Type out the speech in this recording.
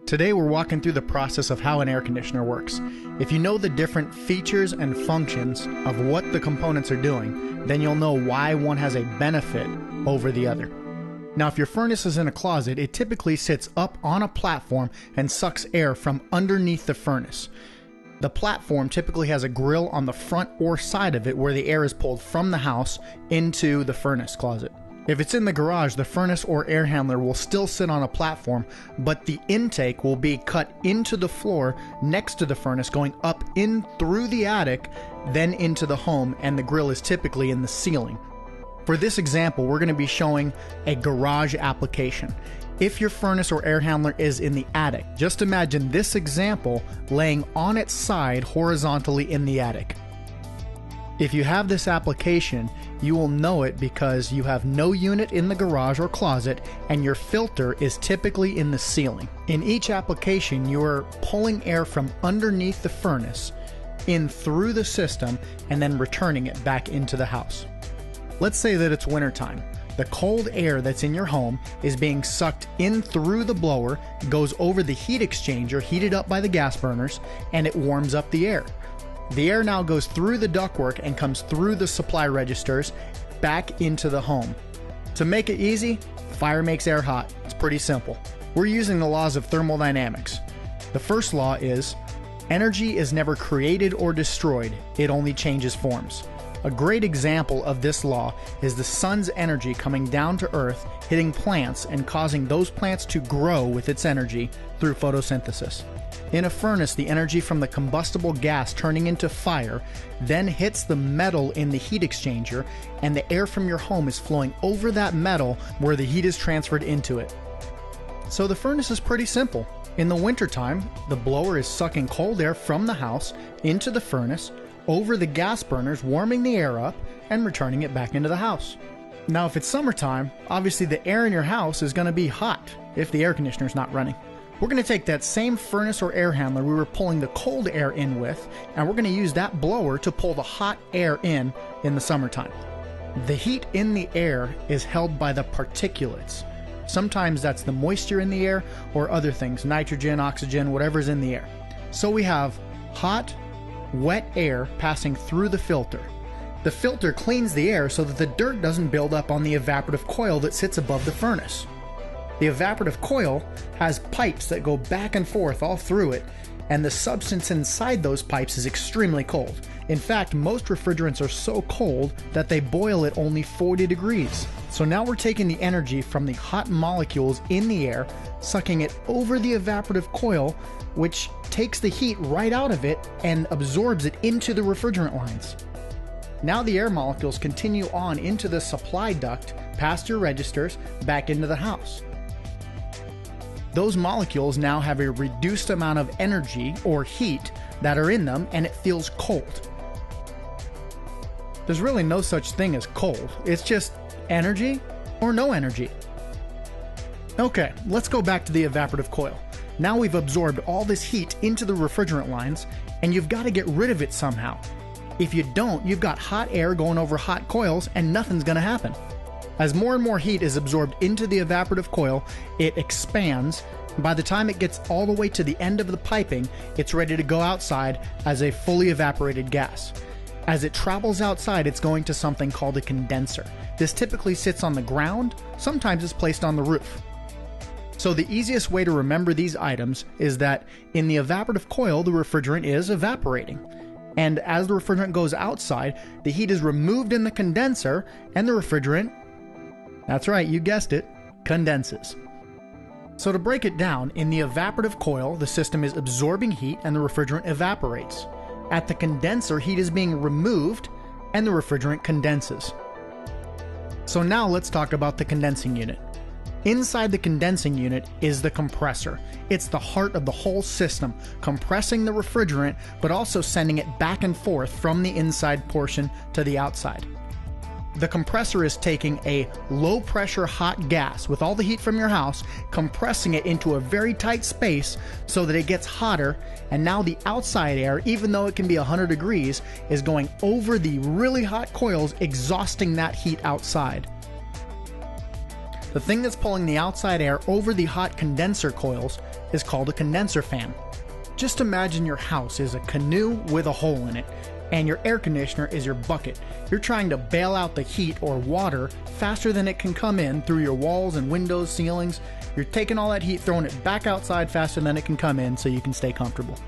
Today we're walking through the process of how an air conditioner works. If you know the different features and functions of what the components are doing, then you'll know why one has a benefit over the other. Now, if your furnace is in a closet, it typically sits up on a platform and sucks air from underneath the furnace. The platform typically has a grill on the front or side of it where the air is pulled from the house into the furnace closet. If it's in the garage, the furnace or air handler will still sit on a platform, but the intake will be cut into the floor next to the furnace, going up in through the attic, then into the home, and the grill is typically in the ceiling. For this example, we're going to be showing a garage application. If your furnace or air handler is in the attic, just imagine this example laying on its side horizontally in the attic. If you have this application, you will know it because you have no unit in the garage or closet and your filter is typically in the ceiling. In each application, you are pulling air from underneath the furnace in through the system and then returning it back into the house. Let's say that it's wintertime. The cold air that's in your home is being sucked in through the blower, goes over the heat exchanger heated up by the gas burners, and it warms up the air. The air now goes through the ductwork and comes through the supply registers back into the home. To make it easy, fire makes air hot. It's pretty simple. We're using the laws of thermodynamics. The first law is, energy is never created or destroyed, it only changes forms. A great example of this law is the sun's energy coming down to Earth, hitting plants and causing those plants to grow with its energy through photosynthesis. In a furnace, the energy from the combustible gas turning into fire then hits the metal in the heat exchanger, and the air from your home is flowing over that metal where the heat is transferred into it. So the furnace is pretty simple. In the wintertime, the blower is sucking cold air from the house into the furnace, over the gas burners, warming the air up and returning it back into the house. Now, if it's summertime, obviously the air in your house is going to be hot if the air conditioner is not running. We're going to take that same furnace or air handler we were pulling the cold air in with, and we're going to use that blower to pull the hot air in the summertime. The heat in the air is held by the particulates. Sometimes that's the moisture in the air or other things, nitrogen, oxygen, whatever's in the air. So we have hot, wet air passing through the filter. The filter cleans the air so that the dirt doesn't build up on the evaporative coil that sits above the furnace. The evaporative coil has pipes that go back and forth all through it, and the substance inside those pipes is extremely cold. In fact, most refrigerants are so cold that they boil at only 40 degrees. So now we're taking the energy from the hot molecules in the air, sucking it over the evaporative coil, which takes the heat right out of it and absorbs it into the refrigerant lines. Now the air molecules continue on into the supply duct, past your registers, back into the house. Those molecules now have a reduced amount of energy or heat that are in them, and it feels cold. There's really no such thing as cold. It's just energy or no energy. Okay, let's go back to the evaporative coil. Now we've absorbed all this heat into the refrigerant lines, and you've got to get rid of it somehow. If you don't, you've got hot air going over hot coils and nothing's going to happen. As more and more heat is absorbed into the evaporative coil, it expands. By the time it gets all the way to the end of the piping, it's ready to go outside as a fully evaporated gas. As it travels outside, it's going to something called a condenser. This typically sits on the ground, sometimes it's placed on the roof. So the easiest way to remember these items is that in the evaporative coil, the refrigerant is evaporating. And as the refrigerant goes outside, the heat is removed in the condenser, and the refrigerant, that's right, you guessed it, condenses. So to break it down, in the evaporative coil, the system is absorbing heat and the refrigerant evaporates. At the condenser, heat is being removed and the refrigerant condenses. So now let's talk about the condensing unit. Inside the condensing unit is the compressor. It's the heart of the whole system, compressing the refrigerant, but also sending it back and forth from the inside portion to the outside. The compressor is taking a low-pressure hot gas with all the heat from your house, compressing it into a very tight space so that it gets hotter, and now the outside air, even though it can be 100 degrees, is going over the really hot coils, exhausting that heat outside. The thing that's pulling the outside air over the hot condenser coils is called a condenser fan. Just imagine your house is a canoe with a hole in it, and your air conditioner is your bucket. You're trying to bail out the heat or water faster than it can come in through your walls and windows, ceilings. You're taking all that heat, throwing it back outside faster than it can come in so you can stay comfortable.